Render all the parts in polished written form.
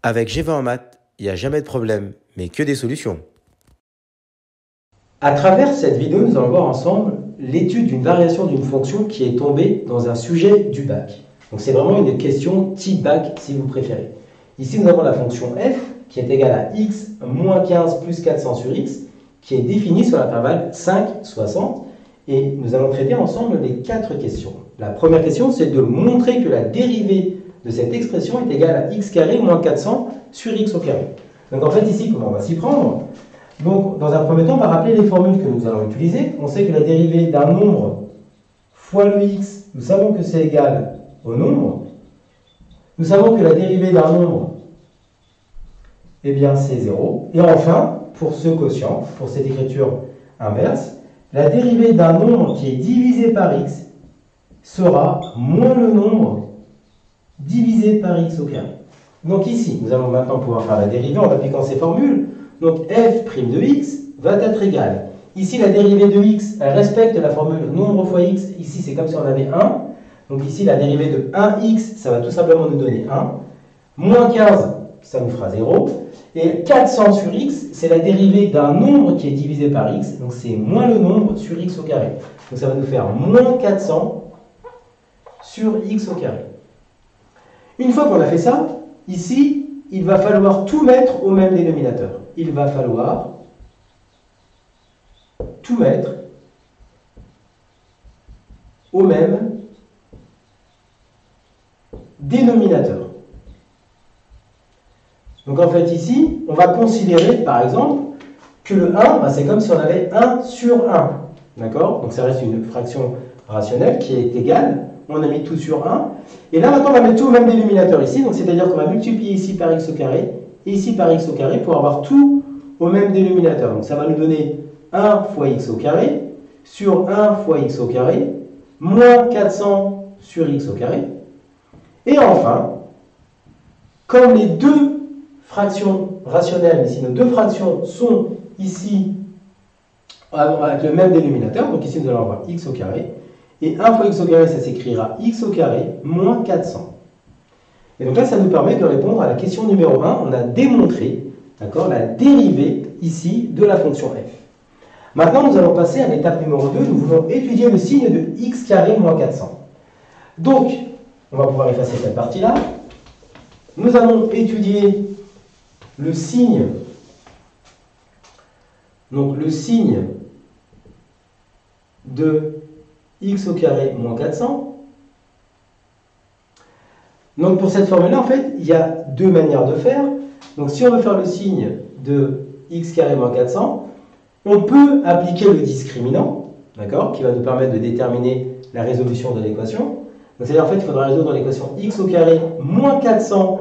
Avec G20 en maths, il n'y a jamais de problème, mais que des solutions. À travers cette vidéo, nous allons voir ensemble l'étude d'une variation d'une fonction qui est tombée dans un sujet du bac. Donc c'est vraiment une question type bac si vous préférez. Ici, nous avons la fonction f qui est égale à x moins 15 plus 400 sur x qui est définie sur l'intervalle 5, 60. Et nous allons traiter ensemble les 4 questions. La première question, c'est de montrer que la dérivée de cette expression est égale à x carré moins 400 sur x au carré. Donc en fait ici, comment on va s'y prendre? Donc dans un premier temps, on va rappeler les formules que nous allons utiliser. On sait que la dérivée d'un nombre fois le x, nous savons que c'est égal au nombre. Nous savons que la dérivée d'un nombre, eh bien c'est 0. Et enfin, pour ce quotient, pour cette écriture inverse, la dérivée d'un nombre qui est divisé par x sera moins le nombre divisé par x au carré. Donc ici, nous allons maintenant pouvoir faire la dérivée en appliquant ces formules. Donc f' de x va être égal. Ici, la dérivée de x, elle respecte la formule nombre fois x. Ici, c'est comme si on avait 1. Donc ici, la dérivée de 1x, ça va tout simplement nous donner 1. Moins 15, ça nous fera 0. Et 400 sur x, c'est la dérivée d'un nombre qui est divisé par x. Donc c'est moins le nombre sur x au carré. Donc ça va nous faire moins 400 sur x au carré. Une fois qu'on a fait ça, ici, il va falloir tout mettre au même dénominateur. Il va falloir tout mettre au même dénominateur. Donc en fait ici, on va considérer par exemple que le 1, c'est comme si on avait 1 sur 1. D'accord? Donc ça reste une fraction rationnelle qui est égale. On a mis tout sur 1. Et là maintenant on va mettre tout au même dénominateur ici. Donc c'est-à-dire qu'on va multiplier ici par x au carré et ici par x au carré pour avoir tout au même dénominateur. Donc ça va nous donner 1 fois x au carré sur 1 fois x au carré moins 400 sur x au carré. Et enfin, comme les deux fractions rationnelles, ici nos deux fractions sont ici avec le même dénominateur, donc ici nous allons avoir x au carré, et 1 fois x au carré, ça s'écrira x au carré moins 400. Et donc là, ça nous permet de répondre à la question numéro 1. On a démontré la dérivée ici de la fonction f. Maintenant, nous allons passer à l'étape numéro 2. Nous voulons étudier le signe de x carré moins 400. Donc, on va pouvoir effacer cette partie-là. Nous allons étudier le signe, donc le signe de x au carré moins 400. Donc pour cette formule-là, en fait, il y a deux manières de faire. Donc si on veut faire le signe de x carré moins 400, on peut appliquer le discriminant, d'accord, qui va nous permettre de déterminer la résolution de l'équation. Donc c'est-à-dire en fait, il faudra résoudre l'équation x au carré moins 400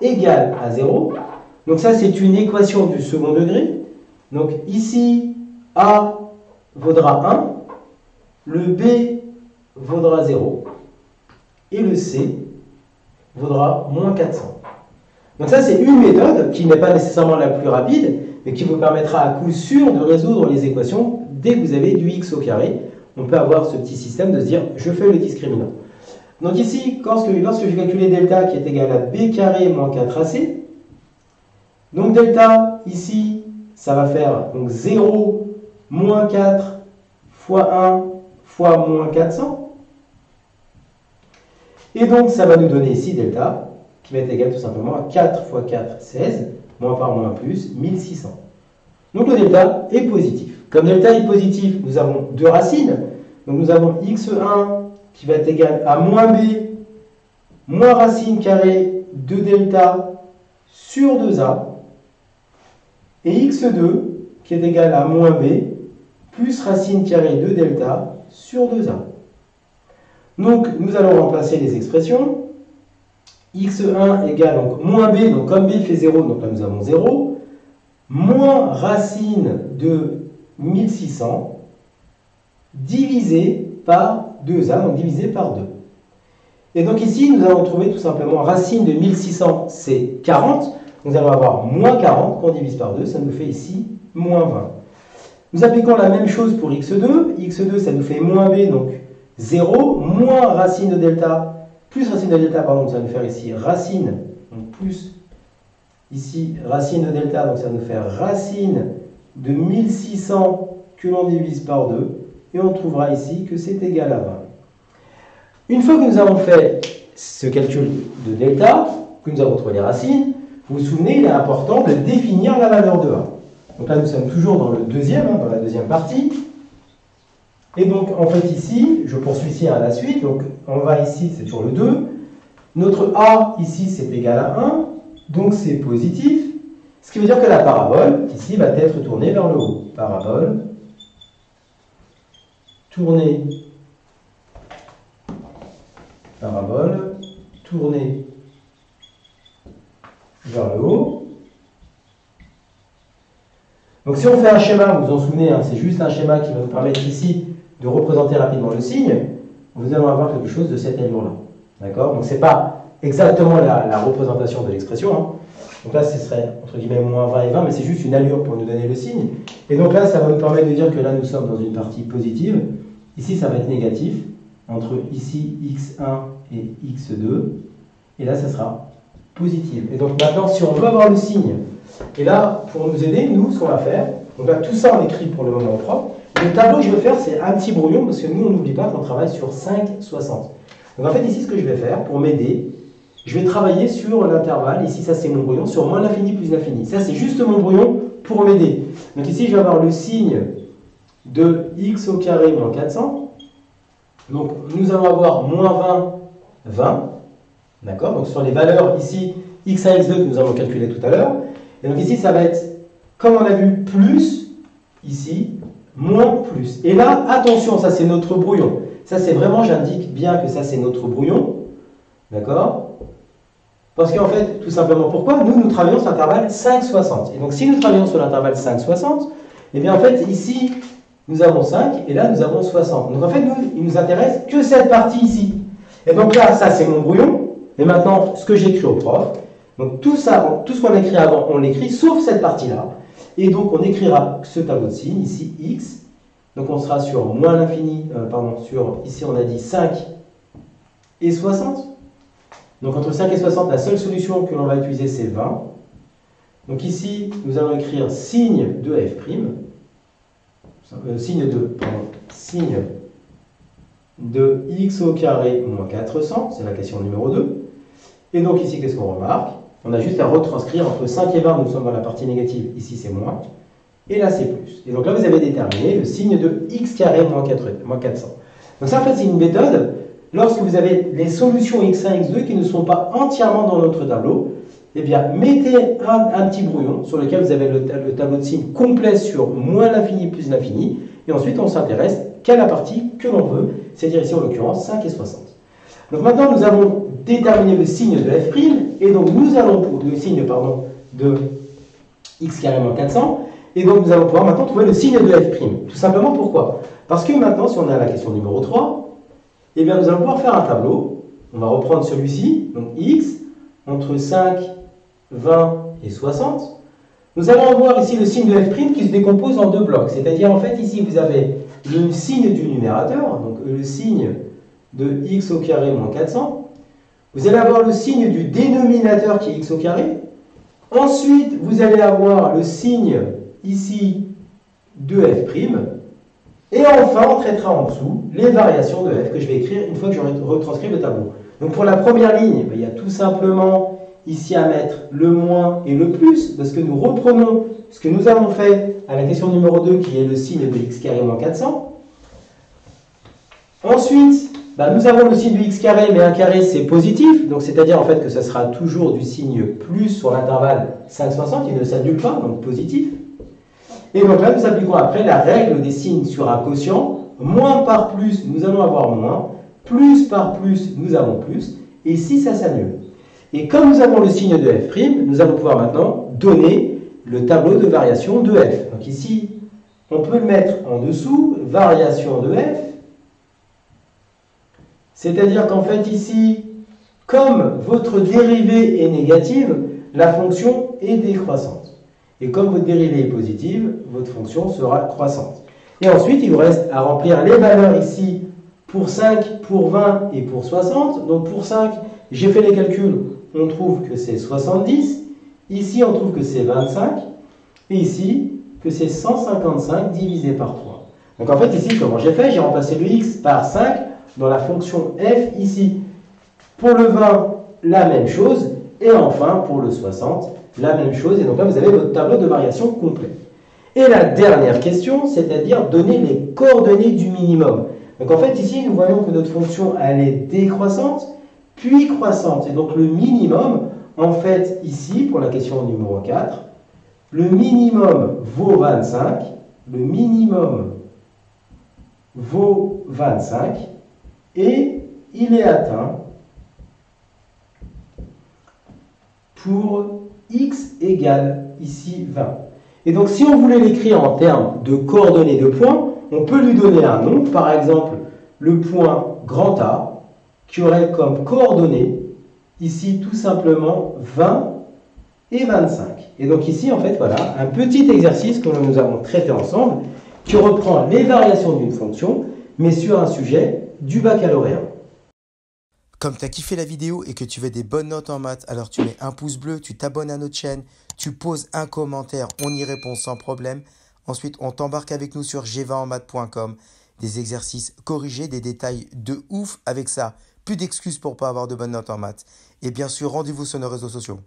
égale à 0. Donc ça, c'est une équation du second degré. Donc ici, a vaudra 1, le b vaudra 0, et le c vaudra moins 400. Donc ça, c'est une méthode qui n'est pas nécessairement la plus rapide, mais qui vous permettra à coup sûr de résoudre les équations dès que vous avez du x au carré. On peut avoir ce petit système de se dire, je fais le discriminant. Donc ici, lorsque je vais calculer delta qui est égal à b carré moins 4ac, donc delta, ici, ça va faire donc 0 moins 4 fois 1 fois moins 400. Et donc, ça va nous donner ici delta, qui va être égal tout simplement à 4 fois 4, 16, moins par moins plus, 1600. Donc le delta est positif. Comme delta est positif, nous avons deux racines. Donc nous avons x1 qui va être égal à moins b, moins racine carrée de delta sur 2a, et x2 qui est égal à moins b, plus racine carrée de delta sur 2a. Donc, nous allons remplacer les expressions. x1 égale donc moins b, donc comme b fait 0, donc là nous avons 0, moins racine de 1600, divisé par 2a, donc divisé par 2. Et donc ici, nous allons trouver tout simplement racine de 1600, c'est 40. Nous allons avoir moins 40 qu'on divise par 2, ça nous fait ici moins 20. Nous appliquons la même chose pour x2. x2, ça nous fait moins b, donc 0, moins racine de delta, plus racine de delta, pardon, ça va nous faire ici racine, donc plus ici racine de delta, donc ça va nous faire racine de 1600 que l'on divise par 2, et on trouvera ici que c'est égal à 20. Une fois que nous avons fait ce calcul de delta, que nous avons trouvé les racines, vous vous souvenez, il est important de définir la valeur de A. Donc là, nous sommes toujours dans le deuxième, dans la deuxième partie. Et donc, en fait, ici, je poursuis ici à la suite. Donc, on va ici, c'est toujours le 2. Notre A, ici, c'est égal à 1. Donc, c'est positif. Ce qui veut dire que la parabole, ici, va être tournée vers le haut. Parabole, tournée, parabole, tournée vers le haut. Donc si on fait un schéma, vous vous en souvenez, hein, c'est juste un schéma qui va nous permettre ici de représenter rapidement le signe, vous allez avoir quelque chose de cette allure-là. D'accord? Donc ce n'est pas exactement la représentation de l'expression. Hein. Donc là, ce serait entre guillemets moins 20 et 20, mais c'est juste une allure pour nous donner le signe. Et donc là, ça va nous permettre de dire que là, nous sommes dans une partie positive. Ici, ça va être négatif, entre ici x1 et x2. Et là, ça sera positif. Et donc maintenant, si on veut avoir le signe, et là, pour nous aider, nous, ce qu'on va faire, donc là, tout ça, on écrit pour le moment propre. Le tableau que je vais faire, c'est un petit brouillon, parce que nous, on n'oublie pas qu'on travaille sur 5,60. Donc en fait, ici, ce que je vais faire, pour m'aider, je vais travailler sur l'intervalle, ici, ça c'est mon brouillon, sur moins l'infini plus l'infini. Ça, c'est juste mon brouillon pour m'aider. Donc ici, je vais avoir le signe de x au carré moins 400. Donc, nous allons avoir moins 20, 20. D'accord? Donc, sur les valeurs ici, x1, x2 que nous avons calculé tout à l'heure. Et donc ici, ça va être, comme on a vu, plus, ici, moins, plus. Et là, attention, ça c'est notre brouillon. Ça c'est vraiment, j'indique bien que ça c'est notre brouillon. D'accord? Parce qu'en fait, tout simplement, pourquoi? Nous travaillons sur l'intervalle 5,60. Et donc si nous travaillons sur l'intervalle 5,60, eh bien en fait, ici, nous avons 5, et là, nous avons 60. Donc en fait, nous, il nous intéresse que cette partie ici. Et donc là, ça c'est mon brouillon. Et maintenant, ce que j'écris au prof, donc tout ça, tout ce qu'on a écrit avant, on l'écrit, sauf cette partie-là. Et donc on écrira ce tableau de signes, ici x. Donc on sera sur moins l'infini, ici on a dit 5 et 60. Donc entre 5 et 60, la seule solution que l'on va utiliser, c'est 20. Donc ici, nous allons écrire signe de f', signe de x au carré moins 400, c'est la question numéro 2. Et donc ici, qu'est-ce qu'on remarque? On a juste à retranscrire entre 5 et 20, nous sommes dans la partie négative, ici c'est moins, et là c'est plus. Et donc là vous avez déterminé le signe de x carré moins 400. Donc ça en fait c'est une méthode, lorsque vous avez les solutions x1, x2 qui ne sont pas entièrement dans notre tableau, eh bien mettez un petit brouillon sur lequel vous avez le tableau de signes complet sur moins l'infini plus l'infini, et ensuite on s'intéresse qu'à la partie que l'on veut, c'est-à-dire ici en l'occurrence 5 et 60. Donc maintenant nous avons déterminé le signe de f', et donc nous allons pour le signe de x carré moins 400, et donc nous allons pouvoir maintenant trouver le signe de f'. Tout simplement pourquoi? Parce que maintenant, si on est à la question numéro 3, eh bien nous allons pouvoir faire un tableau. On va reprendre celui-ci, donc x, entre 5, 20 et 60. Nous allons avoir ici le signe de f' qui se décompose en deux blocs. C'est-à-dire, en fait, ici, vous avez le signe du numérateur, donc le signe de x au carré moins 400. Vous allez avoir le signe du dénominateur qui est x au carré. Ensuite, vous allez avoir le signe ici de f'. Et enfin, on traitera en dessous les variations de f que je vais écrire une fois que j'aurai retranscrit le tableau. Donc pour la première ligne, il y a tout simplement ici à mettre le moins et le plus, parce que nous reprenons ce que nous avons fait à la question numéro 2, qui est le signe de x carré moins 400. Ensuite, nous avons le signe du x carré, mais un carré c'est positif, donc c'est-à-dire en fait que ça sera toujours du signe plus sur l'intervalle 5,60, il ne s'annule pas, donc positif. Et donc là, nous appliquons après la règle des signes sur un quotient. Moins par plus, nous allons avoir moins. Plus par plus, nous avons plus. Et ici, ça s'annule. Et comme nous avons le signe de f', nous allons pouvoir maintenant donner le tableau de variation de f. Donc ici, on peut le mettre en dessous, variation de f. C'est-à-dire qu'en fait ici, comme votre dérivée est négative, la fonction est décroissante. Et comme votre dérivée est positive, votre fonction sera croissante. Et ensuite, il vous reste à remplir les valeurs ici pour 5, pour 20 et pour 60. Donc pour 5, j'ai fait les calculs, on trouve que c'est 70. Ici, on trouve que c'est 25. Et ici, que c'est 155 divisé par 3. Donc en fait, ici, comment j'ai fait? J'ai remplacé le x par 5 dans la fonction f ici. Pour le 20, la même chose. Et enfin, pour le 60, la même chose. Et donc là, vous avez votre tableau de variation complet. Et la dernière question, c'est-à-dire donner les coordonnées du minimum. Donc en fait, ici, nous voyons que notre fonction, elle est décroissante, puis croissante. Et donc le minimum, en fait, ici, pour la question numéro 4, le minimum vaut 25. Le minimum vaut 25. Et il est atteint pour x égale ici 20. Et donc, si on voulait l'écrire en termes de coordonnées de points, on peut lui donner un nom, par exemple, le point grand A, qui aurait comme coordonnées, ici, tout simplement, 20 et 25. Et donc ici, en fait, voilà, un petit exercice que nous avons traité ensemble, qui reprend les variations d'une fonction, mais sur un sujet du baccalauréat. Comme tu as kiffé la vidéo et que tu veux des bonnes notes en maths, alors tu mets un pouce bleu, tu t'abonnes à notre chaîne, tu poses un commentaire, on y répond sans problème. Ensuite, on t'embarque avec nous sur g20enmaths.com. Des exercices corrigés, des détails de ouf avec ça. Plus d'excuses pour pas avoir de bonnes notes en maths. Et bien sûr, rendez-vous sur nos réseaux sociaux.